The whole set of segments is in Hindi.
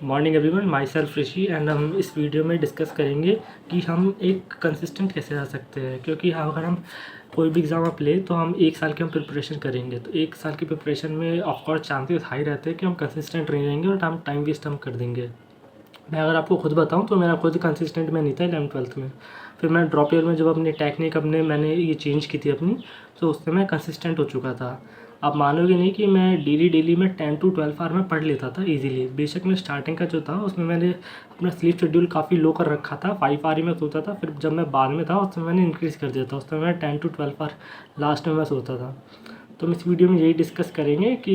Morning everyone, my self Rishi and हम इस वीडियो में डिस्कस करेंगे कि हम एक कंसिस्टेंट कैसे रह सकते हैं। क्योंकि अगर हम कोई भी एग्ज़ाम आप ले तो हम एक साल की हम प्रिपरेशन करेंगे, तो एक साल की प्रिपरेशन में ऑफकोर्स चांसेस हाई रहते हैं कि हम कंसिस्टेंट नहीं रहेंगे और हम टाइम वेस्ट हम कर देंगे। मैं अगर आपको खुद बताऊं तो मेरा खुद कंसिस्टेंट में नहीं था 11th-12th में। फिर मैं ड्रॉप ईयर में जब अपनी टेक्निक मैंने ये चेंज की थी अपनी, तो उससे मैं कंसिस्टेंट हो चुका था। आप मानोगे नहीं कि मैं डेली में 10 to 12 आवर में पढ़ लेता था ईजिली। बेशक मैं स्टार्टिंग का जो था उसमें मैंने अपना स्लीप शेड्यूल काफ़ी लो कर रखा था, 5 आवर ही मैं सोता था। फिर जब मैं बाद में था उसमें मैंने इंक्रीज़ कर दिया था, उसमें मैं 10 to 12 आवर लास्ट में मैं सोता था। तो हम इस वीडियो में यही डिस्कस करेंगे कि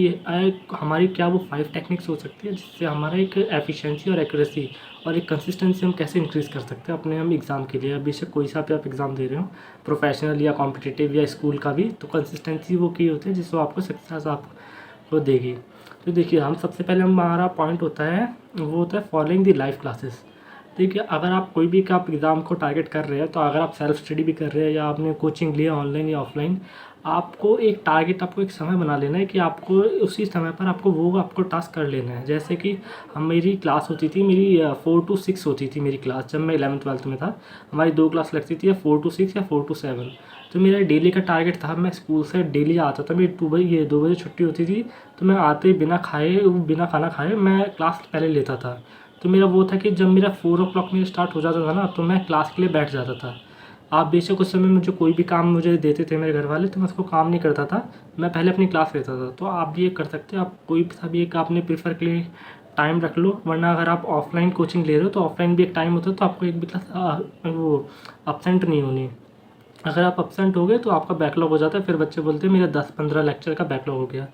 हमारी क्या वो 5 टेक्निक्स हो सकती है जिससे हमारा एक एफिशिएंसी और एक्यूरेसी और एक कंसिस्टेंसी हम कैसे इंक्रीज़ कर सकते हैं अपने हम एग्ज़ाम के लिए। बेशक कोई सा भी आप एग्ज़ाम दे रहे हो, प्रोफेशनल या कॉम्पिटिटिव या स्कूल का भी, तो कंसिस्टेंसी वो की होती है जिससे आपको सक्सेस आपको देगी। तो देखिए, हम सबसे पहले हमारा पॉइंट होता है वो होता है फॉलोइंग द लाइव क्लासेस। देखिए, अगर आप कोई भी आप एग्ज़ाम को टारगेट कर रहे हैं, तो अगर आप सेल्फ स्टडी भी कर रहे हैं या आपने कोचिंग लिया ऑनलाइन या ऑफलाइन, आपको एक टारगेट, आपको एक समय बना लेना है कि आपको उसी समय पर आपको टास्क कर लेना है। जैसे कि मेरी क्लास होती थी, मेरी 4 to 6 होती थी मेरी क्लास। जब मैं 11th-12th में था, हमारी 2 क्लास लगती थी, या 4 to 6 या 4 to 7। तो मेरा डेली का टारगेट था, मैं स्कूल से डेली आता था, मेरी 2 बजे छुट्टी होती थी, तो मैं आते ही बिना खाना खाए मैं क्लास पहले लेता था। तो मेरा वो था कि जब मेरा 4 o'clock में स्टार्ट हो जाता था ना, तो मैं क्लास के लिए बैठ जाता था। आप बेशक उस समय मुझे कोई भी काम मुझे देते थे मेरे घर वाले, तो मैं उसको काम नहीं करता था, मैं पहले अपनी क्लास लेता था। तो आप भी ये कर सकते हैं, आप कोई सा भी एक आपने प्रेफर के लिए टाइम रख लो। वरना अगर आप ऑफलाइन कोचिंग ले रहे हो तो ऑफलाइन भी एक टाइम होता है, तो आपको एक भी क्लास वो अपसेंट नहीं होनी। अगर आप अपसेंट हो गए तो आपका बैकलॉग हो जाता है, फिर बच्चे बोलते हैं मेरा 10-15 लेक्चर का बैकलॉग हो गया।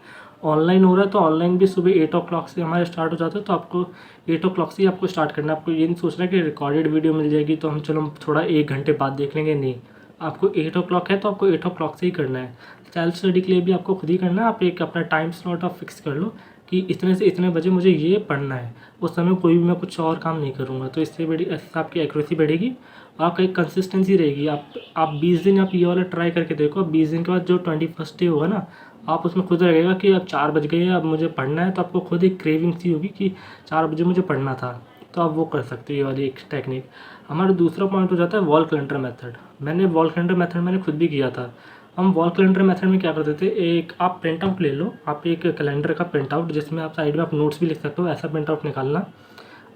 ऑनलाइन हो रहा है तो ऑनलाइन भी सुबह 8 o'clock से हमारे स्टार्ट हो जाता है, तो आपको 8 o'clock से ही आपको स्टार्ट करना है। आपको ये नहीं सोचना कि रिकॉर्डेड वीडियो मिल जाएगी तो हम चलो थोड़ा 1 घंटे बाद देख लेंगे, नहीं। आपको 8 o'clock है तो आपको 8 o'clock से ही करना है। सेल्फ स्टडी के लिए भी आपको खुद ही करना है। आप एक अपना टाइम स्लॉट आप फिक्स कर लो कि इतने से इतने बजे मुझे ये पढ़ना है, उस समय कोई भी मैं कुछ और काम नहीं करूँगा। तो इससे आपकी एक्यूरेसी बढ़ेगी, आपका एक कंसिस्टेंसी रहेगी। आप 20 दिन आप ये वाला ट्राई करके देखो। 20 दिन के बाद जो 21st डे होगा ना, आप उसमें खुद लगेगा कि अब 4 बज गए हैं, अब मुझे पढ़ना है। तो आपको खुद एक क्रेविंग सी होगी कि 4 बजे मुझे पढ़ना था। तो आप वो कर सकते हो, ये वाली एक टेक्निक। हमारा दूसरा पॉइंट हो जाता है wall calendar method. Wall calendar method मैंने खुद भी किया था। हम वॉल कैलेंडर मेथड में क्या करते थे, एक आप प्रिंट आउट ले लो, आप एक कैलेंडर का प्रिंट आउट, जिसमें आप साइड में आप नोट्स भी लिख सकते हो, ऐसा प्रिंट आउट निकालना।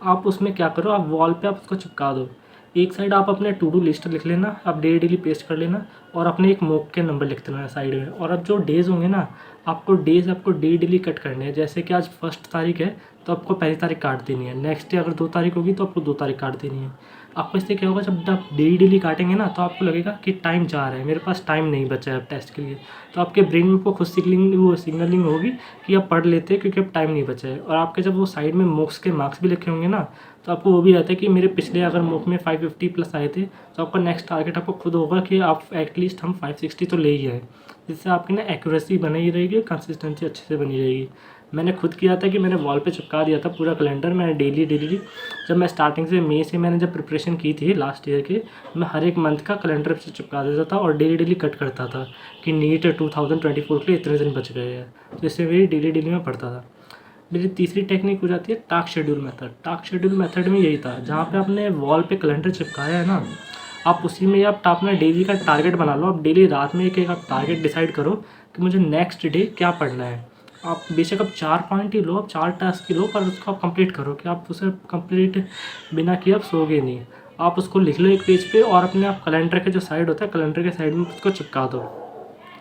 आप उसमें क्या करो, आप वॉल पे आप उसको चिपका दो। एक साइड आप अपने टू डू लिस्ट लिख लेना, आप डेली पेस्ट कर लेना, और अपने एक मॉक के नंबर लिख देना साइड में। और अब जो डेज़ होंगे ना, आपको डेली कट करने हैं। जैसे कि आज 1 तारीख है तो आपको पहली तारीख काट देनी है। नेक्स्ट डे अगर 2 तारीख होगी तो आपको 2 तारीख काट देनी है। आपको इससे क्या होगा, जब आप डेली काटेंगे ना, तो आपको लगेगा कि टाइम जा रहा है, मेरे पास टाइम नहीं बचा है अब टेस्ट के लिए। तो आपके ब्रेन में आपको खुद सिग्नलिंग होगी कि आप पढ़ लेते हैं, क्योंकि अब टाइम नहीं बचा है। और आपके जब वो साइड में मॉक्स के मार्क्स भी लिखे होंगे ना, तो आपको वो भी रहता है कि मेरे पिछले अगर मॉक में 550 प्लस आए थे, तो आपका नेक्स्ट टारगेट आपको खुद होगा कि आप एटलीस्ट हम 560 तो ले ही आए। जिससे आपकी ना एक्यूरेसी बनी ही रहेगी, कंसिस्टेंसी अच्छे से बनी रहेगी। मैंने खुद किया था कि मैंने वॉल पे चिपका दिया था पूरा कैलेंडर। मैंने डेली जब मैं स्टार्टिंग से मई से मैंने जब प्रिपरेशन की थी लास्ट ईयर के, मैं हर एक मंथ का कैलेंडर पे चिपका देता था और डेली कट करता था कि नीट 2024 के लिए इतने दिन बच गए हैं। तो इससे मेरी डेली में पढ़ता था। मेरी तीसरी टेक्निक हो जाती है task schedule method. Task schedule method में यही था, जहाँ पे आपने वॉल पे कैलेंडर चिपकाया है ना, आप उसी में आप अपना डेली का टारगेट बना लो। आप डेली रात में एक आप टारगेट डिसाइड करो कि मुझे नेक्स्ट डे क्या पढ़ना है। आप बेशक आप 4 पॉइंट ही लो, आप 4 टास्क ही लो, पर उसको आप कंप्लीट करो कि आप उसे कंप्लीट बिना किए आप सोओगे नहीं। आप उसको लिख लो एक पेज पे, और अपने आप कैलेंडर के जो साइड होता है, कैलेंडर के साइड में उसको चिपका दो।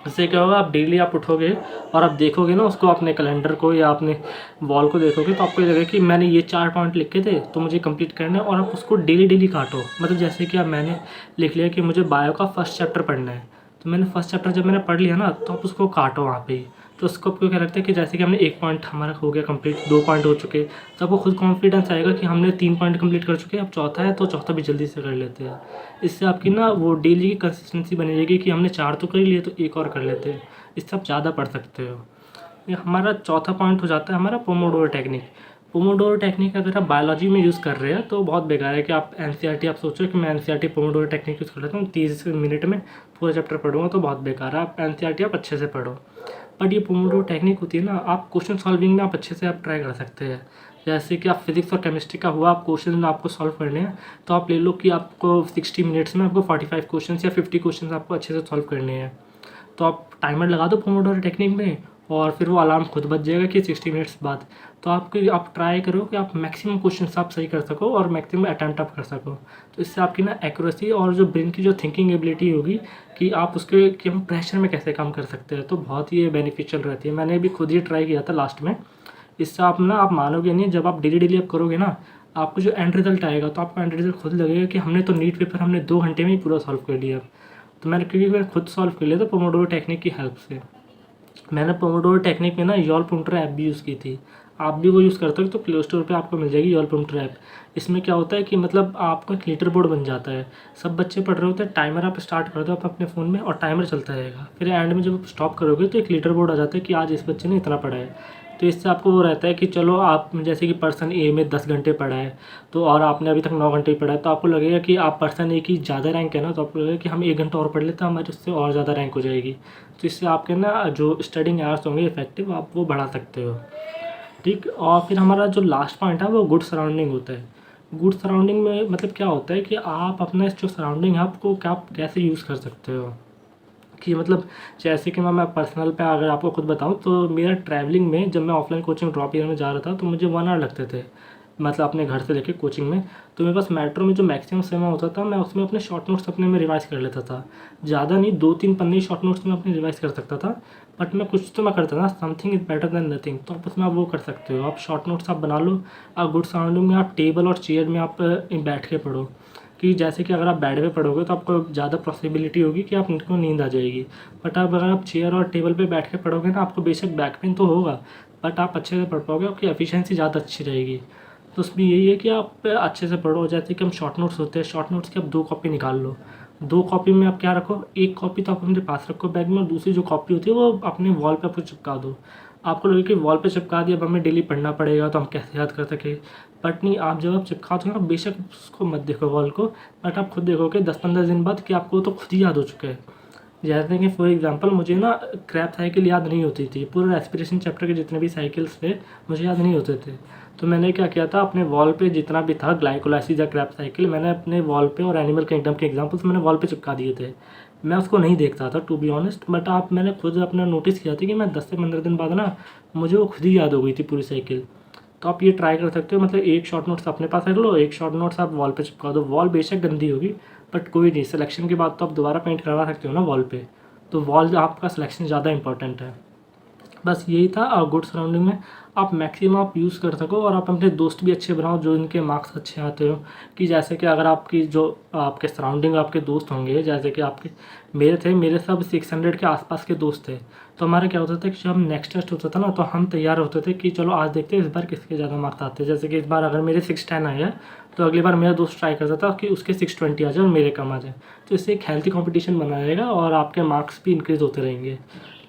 इससे क्या होगा, आप डेली आप उठोगे और आप देखोगे ना उसको, अपने कैलेंडर को या अपने वॉल को देखोगे, तो आपको ये लगेगा कि मैंने ये 4 पॉइंट लिखे थे तो मुझे कंप्लीट करना है। और आप उसको डेली काटो। मतलब जैसे कि अब मैंने लिख लिया कि मुझे बायो का फर्स्ट चैप्टर पढ़ना है, तो मैंने फर्स्ट चैप्टर जब मैंने पढ़ लिया ना, तो आप उसको काटो वहाँ पे ही। तो उसको आपको क्या लगता है कि जैसे कि हमने 1 पॉइंट हमारा हो गया कंप्लीट, 2 पॉइंट हो चुके, तो आपको खुद कॉन्फिडेंस आएगा कि हमने 3 पॉइंट कंप्लीट कर चुके हैं, अब चौथा है तो चौथा भी जल्दी से कर लेते हैं। इससे आपकी ना वो डेली की कंसिस्टेंसी बनी रहेगी कि हमने 4 तो कर लिए तो एक और कर लेते हैं। इससे आप ज़्यादा पढ़ सकते हो। ये हमारा चौथा पॉइंट हो जाता है हमारा पोमोडोरो टेक्निक। पोमोडोरो टेक्निक अगर आप बायोलॉजी में यूज़ कर रहे हैं तो बहुत बेकार है कि आप एनसीईआरटी आप सोचो कि मैं एनसीईआरटी पोमोडोरो टेक्निक यूज़ कर लेता हूँ, 30 मिनट में पूरा चैप्टर पढ़ूंगा, तो बहुत बेकार है। आप एनसीईआरटी आप अच्छे से पढ़ो। बट ये पोमोडोरो टेक्निक होती है ना, आप क्वेश्चन सॉल्विंग में आप अच्छे से आप ट्राई कर सकते हैं। जैसे कि आप फिजिक्स और केमिस्ट्री का हुआ, आप क्वेश्चन आपको सॉल्व करने हैं, तो आप ले लो कि आपको 60 मिनट्स में आपको 45 क्वेश्चन या 50 क्वेश्चन आपको अच्छे से सॉल्व करने हैं। तो आप टाइमर लगा दो पोमोडोरो टेक्निक में, और फिर वो अलार्म खुद बज जाएगा कि 60 मिनट्स बाद। तो आप ट्राई करो कि आप मैक्सिमम क्वेश्चन आप सही कर सको और मैक्सिमम अटैम्प्ट आप कर सको। तो इससे आपकी ना एक्यूरेसी और जो ब्रेन की जो थिंकिंग एबिलिटी होगी कि आप उसके कि हम प्रेशर में कैसे काम कर सकते हैं, तो बहुत ही बेनिफिशियल रहती है। मैंने भी खुद ही ट्राई किया था लास्ट में। इससे आप मानोगे नहीं, जब आप डेली आप करोगे ना, आपको जो एंड रिजल्ट आएगा तो आपको एंड रिजल्ट खुद लगेगा कि हमने तो नीट पेपर हमने 2 घंटे में ही पूरा सॉल्व कर लिया। तो क्योंकि मैंने खुद सॉल्व कर लिया था पोमोडोरो टेक्निक की हेल्प से। मैंने पोमोडोरो टेक्निक में ना यॉल पुंटर ऐप भी यूज़ की थी। आप भी वो यूज़ करते हो तो प्ले स्टोर पे आपको मिल जाएगी यॉल पुंटर ऐप। इसमें क्या होता है कि मतलब आपका एक लीडर बोर्ड बन जाता है। सब बच्चे पढ़ रहे होते हैं, टाइमर आप स्टार्ट कर दो आप अपने फ़ोन में और टाइमर चलता रहेगा। फिर एंड में जब आप स्टॉप करोगे तो एक लीडर बोर्ड आ जाता है कि आज इस बच्चे ने इतना पढ़ा है। तो इससे आपको वो रहता है कि चलो आप जैसे कि पर्सन ए में 10 घंटे पढ़ा है, तो और आपने अभी तक 9 घंटे ही पढ़ा है, तो आपको लगेगा कि आप पर्सन ए की ज़्यादा रैंक है ना, तो आपको लगेगा कि हम 1 घंटा और पढ़ लेते हैं, हमारे उससे और ज़्यादा रैंक हो जाएगी। तो इससे आपके ना जो स्टडिंग आवर्स होंगे इफेक्टिव, आप वो बढ़ा सकते हो। ठीक। और फिर हमारा जो लास्ट पॉइंट है वो गुड सराउंडिंग होता है। गुड सराउंडिंग में मतलब क्या होता है कि आप अपना जो सराउंडिंग है आपको क्या आप कैसे यूज़ कर सकते हो। कि मतलब जैसे कि मैं पर्सनल पे अगर आपको खुद बताऊँ तो मेरा ट्रैवलिंग में जब मैं ऑफलाइन कोचिंग ड्रॉप ईयर में जा रहा था तो मुझे 1 आवर लगते थे, मतलब अपने घर से लेके कोचिंग में। तो मेरे पास मेट्रो में जो मैक्सिमम समय होता था मैं उसमें अपने शॉर्ट नोट्स अपने में रिवाइज़ कर लेता था। ज़्यादा नहीं, 2-3 पन्ने शॉर्ट नोट्स में अपने रिवाइज़ कर सकता था। बट मैं कुछ तो मैं करता था, something is better than nothing. तो आप उसमें आप वो कर सकते हो, आप शॉर्ट नोट्स आप बना लो। आप गुड सराउंडिंग में आप टेबल और चेयर में आप बैठ के पढ़ो। कि जैसे कि अगर आप बेड पे पढ़ोगे तो आपको ज़्यादा पॉसिबिलिटी होगी कि आपको नींद आ जाएगी। बट आप अगर आप चेयर और टेबल पे बैठ के पढ़ोगे ना, आपको बेशक बैक पेन तो होगा बट आप अच्छे से पढ़ पाओगे, आपकी एफिशिएंसी ज़्यादा अच्छी रहेगी। तो उसमें यही है कि आप अच्छे से पढ़ो। जैसे कि हम शॉर्ट नोट्स होते हैं, शॉर्ट नोट्स की आप 2 कॉपी निकाल लो। 2 कॉपी में आप क्या रखो, एक कॉपी तो आप अपने पास रखो बैग में, और दूसरी जो कॉपी होती है वो अपने वॉल पे आपको चिपका दो। आपको लगे कि वॉल पे चिपका दिया, अब हमें डेली पढ़ना पड़ेगा तो हम कैसे याद कर सकें। बट नहीं, आप जब आप चिपका दो ना, बेशक उसको मत देखो वॉल को, बट आप खुद देखोगे 10-15 दिन बाद कि आपको तो खुद ही याद हो चुका है। जैसे कि फॉर एग्जांपल मुझे ना क्रैप साइकिल याद नहीं होती थी, पूरे रेस्पिरेशन चैप्टर के जितने भी साइकिल्स थे मुझे याद नहीं होते थे। तो मैंने क्या किया था, अपने वॉल पे जितना भी था ग्लाइकोलाइसिस या क्रैप साइकिल, मैंने अपने वॉल पे, और एनिमल किंगडम के एग्जांपल्स मैंने वॉल पे चिपका दिए थे। मैं उसको नहीं देखता था टू बी ऑनेस्ट, बट मैंने खुद अपना नोटिस किया था कि मैं 10 से 15 दिन बाद ना मुझे वो खुद ही याद हो गई थी पूरी साइकिल। तो आप ये ट्राई कर सकते हो, मतलब एक शॉर्ट नोट्स अपने पास रख लो, एक शॉर्ट नोट्स आप वॉल पे चिपका दो। वॉल बेशक गंदी होगी बट कोई नहीं, सिलेक्शन के बाद तो आप दोबारा पेंट करवा सकते हो ना वॉल पे। तो वॉल आपका सिलेक्शन ज़्यादा इंपॉर्टेंट है। बस यही था। और गुड सराउंडिंग में आप मैक्सिमम आप यूज़ कर सको, और आप अपने दोस्त भी अच्छे बनाओ जो इनके मार्क्स अच्छे आते हो। कि जैसे कि अगर आपकी जो आपके सराउंडिंग आपके दोस्त होंगे, जैसे कि आपके मेरे सब 600 के आसपास के दोस्त थे। तो हमारा क्या होता था कि जब हम नेक्स्ट टेस्ट होता था ना, तो हम तैयार होते थे कि चलो आज देखते हैं इस बार किसके ज़्यादा मार्क्स आते हैं। जैसे कि इस बार अगर मेरे 610 आए हैं तो अगली बार मेरा दोस्त ट्राई करता था कि उसके 620 आ जाए और मेरे कम आ जाए। तो इससे एक हेल्थी कॉम्पिटिशन बना रहेगा और आपके मार्क्स भी इंक्रीज़ होते रहेंगे।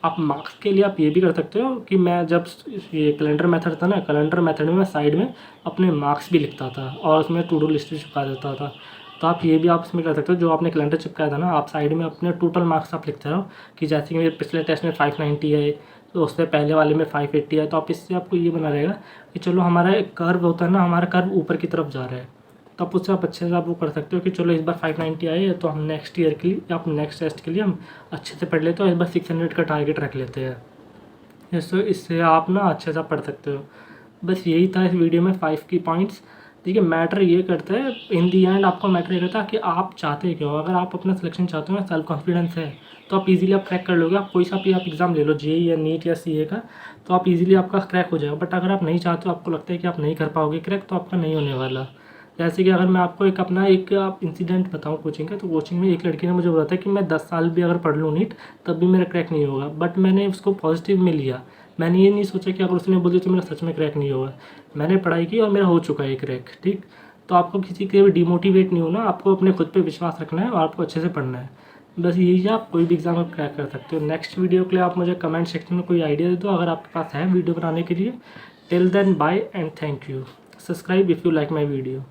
आप मार्क्स के लिए आप ये भी कर सकते हो कि मैं जब ये कैलेंडर मेथड था ना, कैलेंडर मेथड में मैं साइड में अपने मार्क्स भी लिखता था और उसमें टू डू लिस्ट भी चिपका देता था। तो आप ये भी आप इसमें कर सकते हो, जो आपने कैलेंडर चिपकाया था ना, आप साइड में अपने टोटल मार्क्स आप लिखते रहो। कि जैसे कि मेरे पिछले टेस्ट में 590 है, तो उससे पहले वाले में 580 है। तो आप इससे आपको ये बना रहेगा कि चलो हमारा एक कर्व होता है ना, हमारा कर्व ऊपर की तरफ जा रहा है। तो आप उससे आप अच्छे से आप वो कर सकते हो कि चलो इस बार 590 आए तो हम नेक्स्ट ईयर के लिए या आप नेक्स्ट टेस्ट के लिए हम अच्छे से पढ़ लेते हो, इस बार 600 का टारगेट रख लेते हैं। इससे आप ना अच्छे से पढ़ सकते हो। बस यही था इस वीडियो में 5 की पॉइंट्स। देखिए मैटर ये करता है इन दी एंड, आपको मैटर ये करता है कि आप चाहते क्यों हो। अगर आप अपना सिलेक्शन चाहते हो ना, सेल्फ कॉन्फिडेंस है, तो आप इजीली आप क्रैक कर लोगे। आप कोई सा भी आप एग्ज़ाम ले लो, जेईई या नीट या सीए का, तो आप इजीली आपका क्रैक हो जाएगा। बट अगर आप नहीं चाहते हो, आपको लगता है कि आप नहीं कर पाओगे क्रैक, तो आपका नहीं होने वाला। जैसे कि अगर मैं आपको एक अपना एक इंसिडेंट बताऊं कोचिंग का, तो कोचिंग में एक लड़की ने मुझे बोला था कि मैं 10 साल भी अगर पढ़ लूँ नीट तब भी मेरा क्रैक नहीं होगा। बट मैंने उसको पॉजिटिव में लिया। मैंने ये नहीं सोचा कि अगर उसने बोल दिया तो मेरा सच में क्रैक नहीं होगा। मैंने पढ़ाई की और मेरा हो चुका है क्रैक। ठीक। तो आपको किसी के भी डिमोटिवेट नहीं होना, आपको अपने खुद पे विश्वास रखना है और आपको अच्छे से पढ़ना है। बस यही है, आप कोई भी एग्ज़ाम आप क्रैक कर सकते हो। नेक्स्ट वीडियो के लिए आप मुझे कमेंट सेक्शन में कोई आइडिया दे दो अगर आपके पास है वीडियो बनाने के लिए। Till then bye and thank you. Subscribe if you like my video.